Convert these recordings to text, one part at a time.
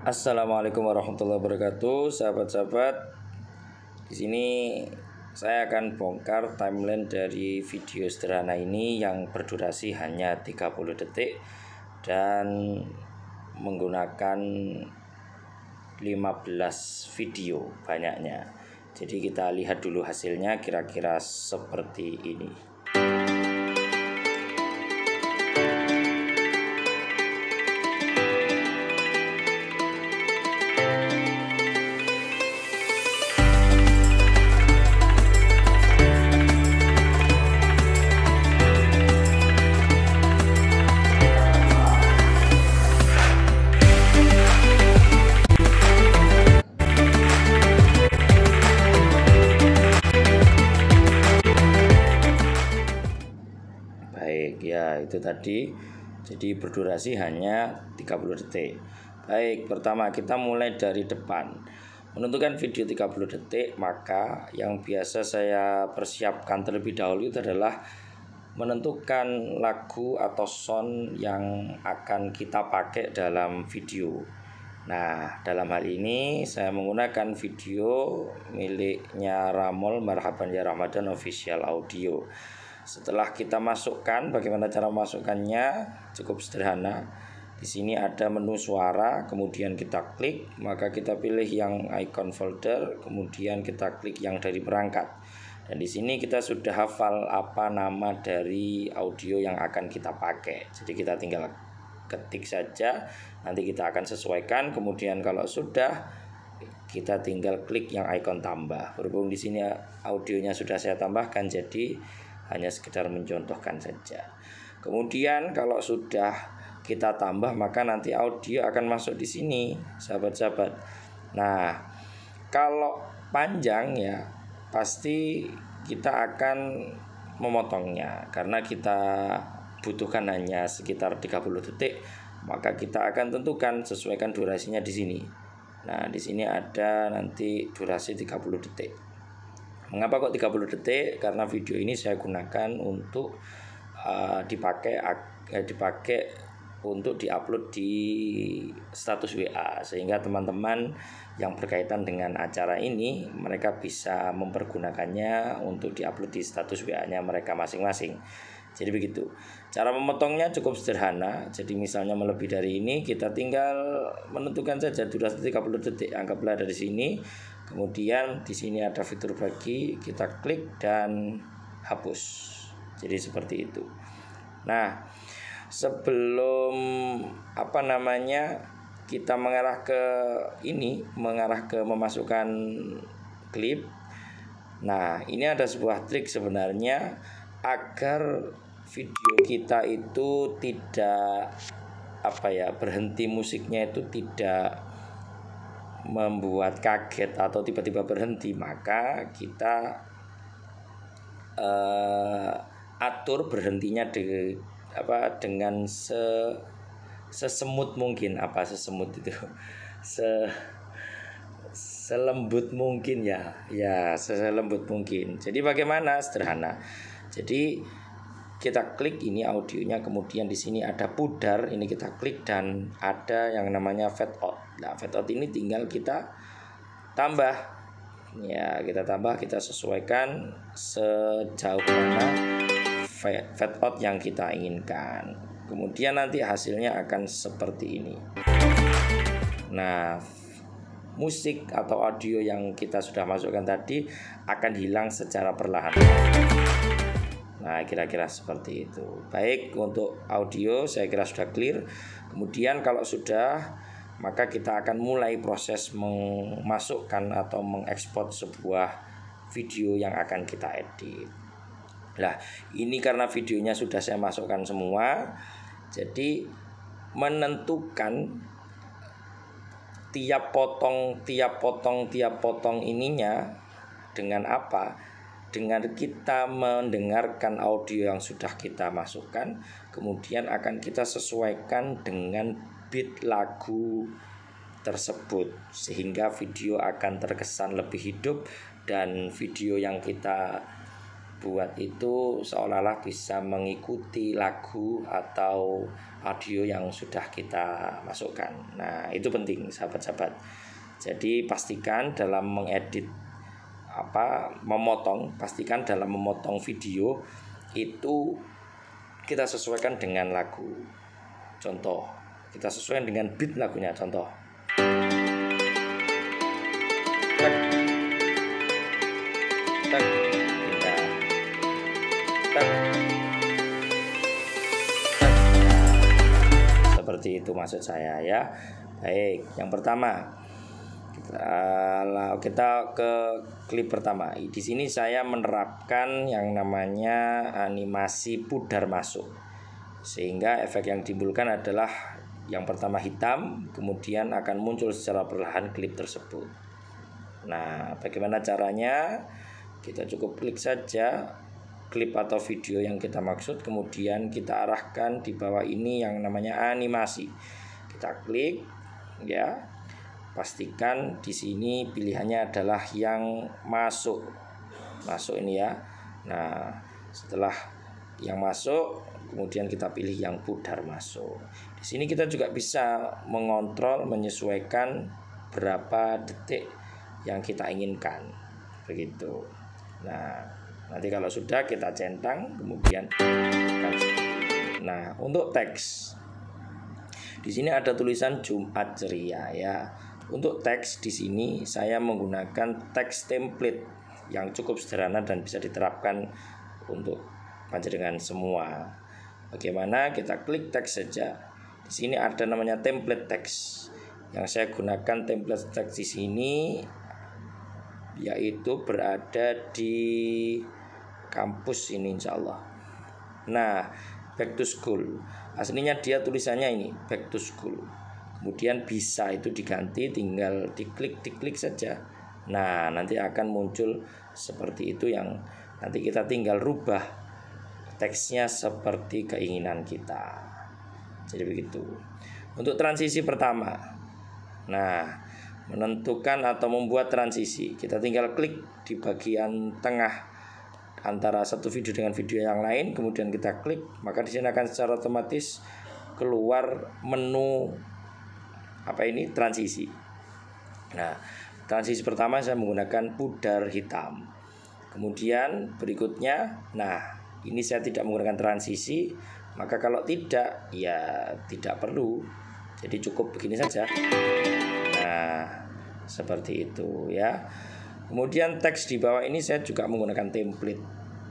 Assalamualaikum warahmatullahi wabarakatuh, sahabat-sahabat. Di sini saya akan bongkar timeline dari video sederhana ini yang berdurasi hanya 30 detik dan menggunakan 15 video banyaknya. Jadi kita lihat dulu hasilnya kira-kira seperti ini. Baik ya, itu tadi. Jadi berdurasi hanya 30 detik. Baik, pertama kita mulai dari depan. Menentukan video 30 detik, maka yang biasa saya persiapkan terlebih dahulu itu adalah menentukan lagu atau sound yang akan kita pakai dalam video. Nah, dalam hal ini saya menggunakan video miliknya Ramol Marhaban Ya Ramadan Official Audio. Setelah kita masukkan, bagaimana cara memasukkannya? Cukup sederhana. Di sini ada menu suara, kemudian kita klik, maka kita pilih yang icon folder, kemudian kita klik yang dari perangkat. Dan di sini kita sudah hafal apa nama dari audio yang akan kita pakai. Jadi kita tinggal ketik saja, nanti kita akan sesuaikan. Kemudian kalau sudah, kita tinggal klik yang icon tambah. Berhubung di sini audionya sudah saya tambahkan, jadi hanya sekedar mencontohkan saja. Kemudian kalau sudah kita tambah, maka nanti audio akan masuk di sini, sahabat-sahabat. Nah, kalau panjang ya pasti kita akan memotongnya karena kita butuhkan hanya sekitar 30 detik, maka kita akan tentukan sesuaikan durasinya di sini. Nah, di sini ada nanti durasi 30 detik. Mengapa kok 30 detik? Karena video ini saya gunakan untuk dipakai untuk diupload di status WA, sehingga teman-teman yang berkaitan dengan acara ini mereka bisa mempergunakannya untuk diupload di status WA-nya mereka masing-masing. Jadi begitu. Cara memotongnya cukup sederhana. Jadi misalnya melebihi dari ini, kita tinggal menentukan saja durasi 30 detik. Anggaplah dari sini. Kemudian di sini ada fitur bagi, kita klik dan hapus. Jadi seperti itu. Nah, sebelum kita mengarah ke memasukkan klip. Nah, ini ada sebuah trik sebenarnya agar video kita itu tidak berhenti, musiknya itu tidak membuat kaget atau tiba-tiba berhenti. Maka kita atur berhentinya dengan sesemut mungkin. Sesemut itu selembut mungkin selembut mungkin. Jadi bagaimana? Sederhana. Jadi kita klik ini audionya, kemudian di sini ada pudar, ini kita klik dan ada yang namanya fade out. Nah, fade out ini tinggal kita tambah. Ya, kita sesuaikan sejauh mana fade out yang kita inginkan. Kemudian nanti hasilnya akan seperti ini. Nah, musik atau audio yang kita sudah masukkan tadi akan hilang secara perlahan. Nah, kira-kira seperti itu. Baik, untuk audio saya kira sudah clear. Kemudian kalau sudah, maka kita akan mulai proses memasukkan atau mengekspor sebuah video yang akan kita edit. Nah, ini karena videonya sudah saya masukkan semua, jadi menentukan tiap potong ininya dengan apa? Dengan kita mendengarkan audio yang sudah kita masukkan, kemudian akan kita sesuaikan dengan beat lagu tersebut, sehingga video akan terkesan lebih hidup dan video yang kita buat itu seolah-olah bisa mengikuti lagu atau audio yang sudah kita masukkan. Nah, itu penting sahabat-sahabat. Jadi pastikan dalam mengedit pastikan dalam memotong video itu kita sesuaikan dengan lagu. Contoh, kita sesuaikan dengan beat lagunya. Contoh, tak, tak, pindah, tak, tak. Seperti itu maksud saya ya. Baik, yang pertama kita ke klip pertama. Di sini saya menerapkan yang namanya animasi pudar masuk, sehingga efek yang ditimbulkan adalah yang pertama hitam, kemudian akan muncul secara perlahan klip tersebut. Nah, bagaimana caranya? Kita cukup klik saja klip atau video yang kita maksud, kemudian kita arahkan di bawah ini yang namanya animasi. Kita klik ya. Pastikan di sini pilihannya adalah yang masuk ini ya. Nah, setelah yang masuk, kemudian kita pilih yang pudar masuk. Di sini kita juga bisa mengontrol, menyesuaikan berapa detik yang kita inginkan, begitu. Nah, nanti kalau sudah kita centang, kemudian nah, untuk teks di sini ada tulisan Jumat Ceria ya. Untuk teks di sini saya menggunakan teks template yang cukup sederhana dan bisa diterapkan untuk panjenengan semua. Bagaimana? Kita klik teks saja. Di sini ada namanya template teks. Yang saya gunakan template teks di sini yaitu berada di kampus ini insyaallah. Nah, back to school. Aslinya dia tulisannya ini back to school. Kemudian bisa itu diganti, tinggal diklik saja. Nah, nanti akan muncul seperti itu, yang nanti kita tinggal rubah teksnya seperti keinginan kita. Jadi begitu. Untuk transisi pertama, nah, menentukan atau membuat transisi, kita tinggal klik di bagian tengah antara satu video dengan video yang lain, kemudian kita klik, maka di sini akan secara otomatis keluar menu transisi. Nah, transisi pertama saya menggunakan pudar hitam. Kemudian berikutnya, nah, ini saya tidak menggunakan transisi, maka kalau tidak, ya tidak perlu. Jadi cukup begini saja. Nah, seperti itu ya. Kemudian teks di bawah ini saya juga menggunakan template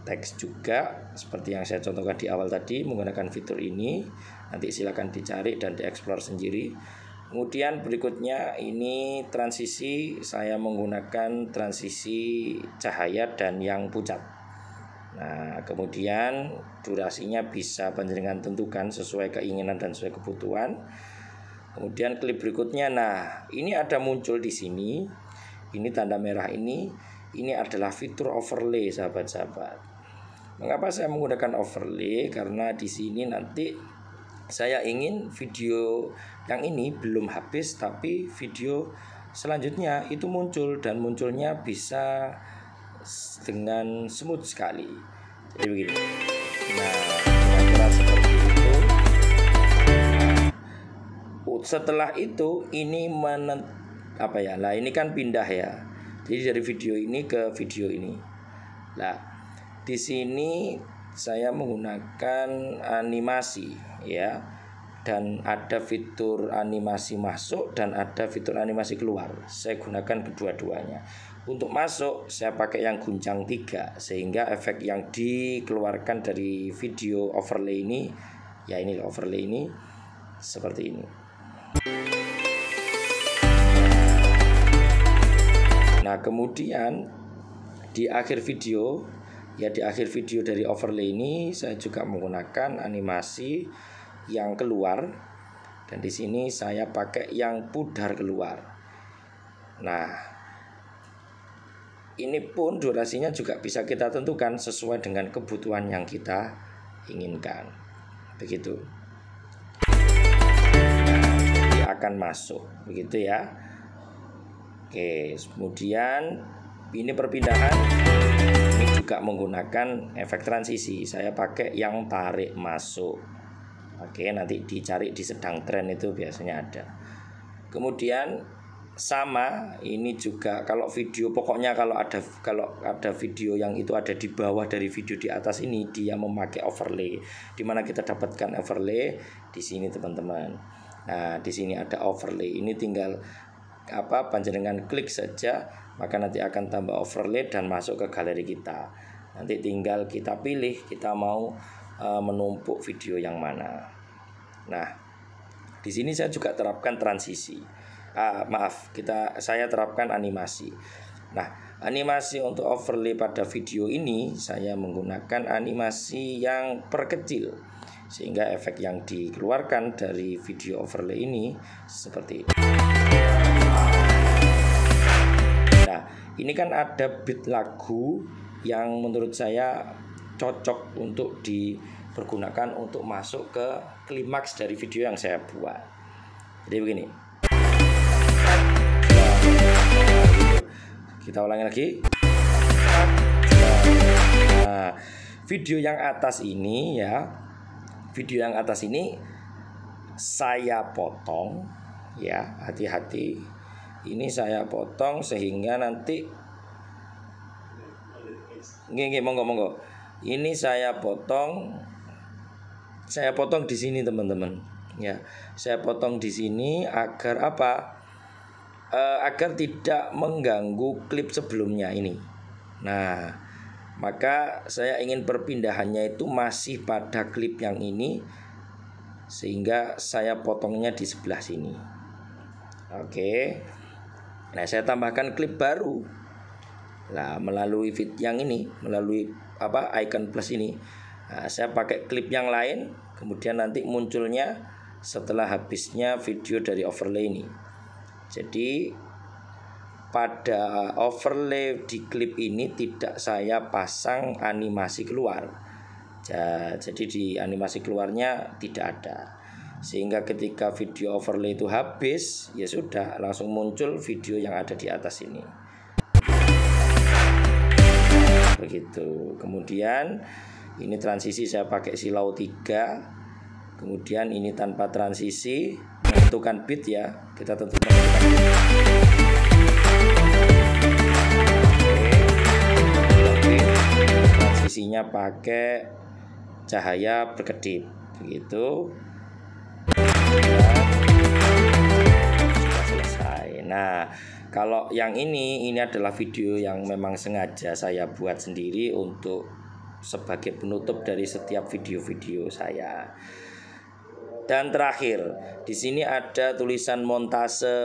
teks juga, seperti yang saya contohkan di awal tadi, menggunakan fitur ini. Nanti silakan dicari dan dieksplor sendiri. Kemudian berikutnya ini transisi, saya menggunakan transisi cahaya dan yang pucat. Nah, kemudian durasinya bisa panjenengan tentukan sesuai keinginan dan sesuai kebutuhan. Kemudian klip berikutnya, nah, ini ada muncul di sini. Ini tanda merah ini adalah fitur overlay, sahabat-sahabat. Mengapa saya menggunakan overlay? Karena di sini nanti saya ingin video yang ini belum habis, tapi video selanjutnya itu muncul, dan munculnya bisa dengan smooth sekali. Jadi begini. Nah, kira-kira seperti itu. Setelah itu ini ini kan pindah ya. Jadi dari video ini ke video ini. Nah, di sini saya menggunakan animasi ya, dan ada fitur animasi masuk dan ada fitur animasi keluar. Saya gunakan kedua-duanya. Untuk masuk saya pakai yang guncang 3, sehingga efek yang dikeluarkan dari video overlay ini, ya ini overlay ini seperti ini. Nah, kemudian di akhir video dari overlay ini saya juga menggunakan animasi yang keluar, dan di sini saya pakai yang pudar keluar. Nah, ini pun durasinya juga bisa kita tentukan sesuai dengan kebutuhan yang kita inginkan. Begitu. Nah, jadi akan masuk begitu ya. Oke, kemudian ini perpindahan, ini juga menggunakan efek transisi. Saya pakai yang tarik masuk. Oke, nanti dicari di sedang tren itu biasanya ada. Kemudian sama ini juga kalau video, pokoknya kalau ada video yang itu ada di bawah dari video di atas ini, dia memakai overlay. Dimana kita dapatkan overlay di sini teman-teman. Nah, di sini ada overlay. Ini tinggal panjenengan klik saja, maka nanti akan tambah overlay dan masuk ke galeri kita. Nanti tinggal kita pilih kita mau menumpuk video yang mana. Nah, di sini saya juga terapkan transisi. Saya terapkan animasi. Nah, animasi untuk overlay pada video ini saya menggunakan animasi yang perkecil, sehingga efek yang dikeluarkan dari video overlay ini seperti ini. Nah, ini kan ada beat lagu yang menurut saya cocok untuk dipergunakan untuk masuk ke klimaks dari video yang saya buat. Jadi begini. Kita ulangi lagi. Nah, video yang atas ini ya. Video yang atas ini saya potong ya, hati-hati. Ini saya potong sehingga nanti monggo. Ini saya potong di sini teman-teman. Ya, saya potong di sini agar apa? Agar tidak mengganggu klip sebelumnya ini. Nah, maka saya ingin perpindahannya itu masih pada klip yang ini, sehingga saya potongnya di sebelah sini. Oke. Nah, saya tambahkan klip baru. Nah, melalui feed yang ini, melalui icon plus ini. Nah, saya pakai klip yang lain, kemudian nanti munculnya setelah habisnya video dari overlay ini. Jadi pada overlay di klip ini tidak saya pasang animasi keluar. Jadi di animasi keluarnya tidak ada. Sehingga ketika video overlay itu habis, ya sudah langsung muncul video yang ada di atas ini. Begitu. Kemudian ini transisi saya pakai silau 3. Kemudian ini tanpa transisi, menentukan beat ya. Kita tentukan transisinya pakai cahaya berkedip. Begitu. Sudah selesai. Nah, kalau yang ini adalah video yang memang sengaja saya buat sendiri untuk sebagai penutup dari setiap video-video saya. Dan terakhir, di sini ada tulisan montase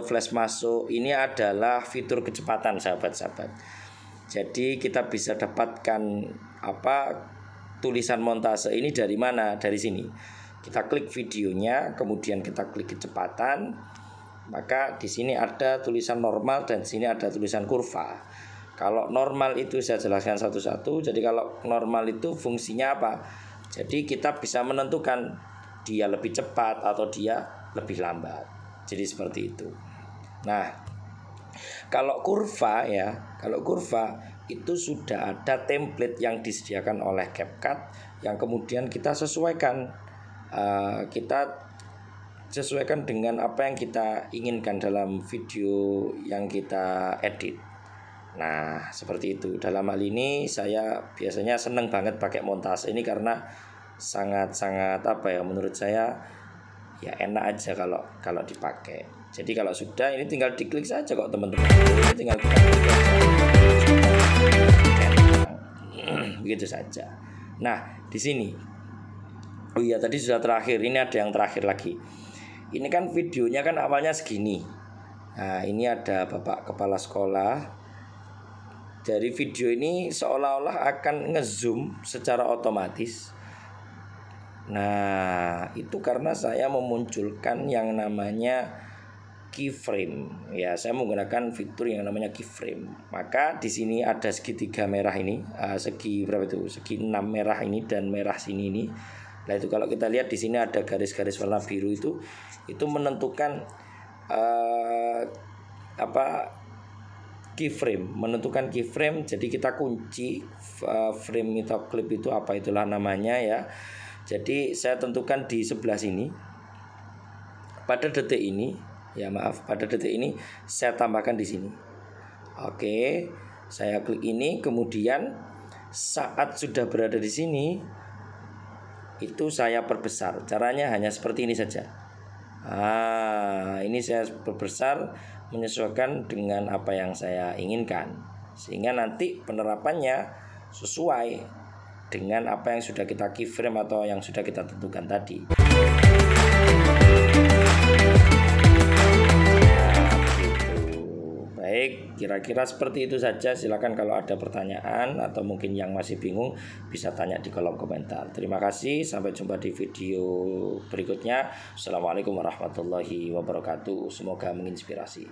flash masuk. Ini adalah fitur kecepatan sahabat-sahabat. Jadi kita bisa dapatkan tulisan montase ini dari mana? Dari sini. Kita klik videonya, kemudian kita klik kecepatan, maka di sini ada tulisan normal dan di sini ada tulisan kurva. Kalau normal itu saya jelaskan satu-satu. Jadi kalau normal itu fungsinya apa? Jadi kita bisa menentukan dia lebih cepat atau dia lebih lambat. Jadi seperti itu. Nah, kalau kurva itu sudah ada template yang disediakan oleh CapCut yang kemudian kita sesuaikan. Kita sesuaikan dengan apa yang kita inginkan dalam video yang kita edit. Nah, seperti itu. Dalam hal ini saya biasanya seneng banget pakai montase ini karena sangat-sangat menurut saya ya enak aja kalau dipakai. Jadi kalau sudah ini tinggal diklik saja kok teman-teman. Ini tinggal kita klik begitu saja. Nah, di sini. Oh iya, tadi sudah terakhir. Ini ada yang terakhir lagi. Ini kan videonya kan awalnya segini. Nah, ini ada Bapak Kepala Sekolah. Dari video ini seolah-olah akan ngezoom secara otomatis. Nah, itu karena saya memunculkan yang namanya keyframe. Ya, saya menggunakan fitur yang namanya keyframe. Maka di sini ada segitiga merah ini, segi berapa itu? Segi 6 merah ini dan merah sini ini. Nah, itu kalau kita lihat di sini ada garis-garis warna biru itu menentukan keyframe, menentukan keyframe. Jadi kita kunci frame atau clip itu apa itulah namanya ya. Jadi saya tentukan di sebelah sini. Pada detik ini, ya maaf, pada detik ini saya tambahkan di sini. Oke, saya klik ini, kemudian saat sudah berada di sini itu saya perbesar. Caranya hanya seperti ini saja. Ini saya perbesar menyesuaikan dengan apa yang saya inginkan, sehingga nanti penerapannya sesuai dengan apa yang sudah kita keyframe atau yang sudah kita tentukan tadi. Baik, kira-kira seperti itu saja. Silakan kalau ada pertanyaan atau mungkin yang masih bingung bisa tanya di kolom komentar. Terima kasih, sampai jumpa di video berikutnya. Assalamualaikum warahmatullahi wabarakatuh. Semoga menginspirasi.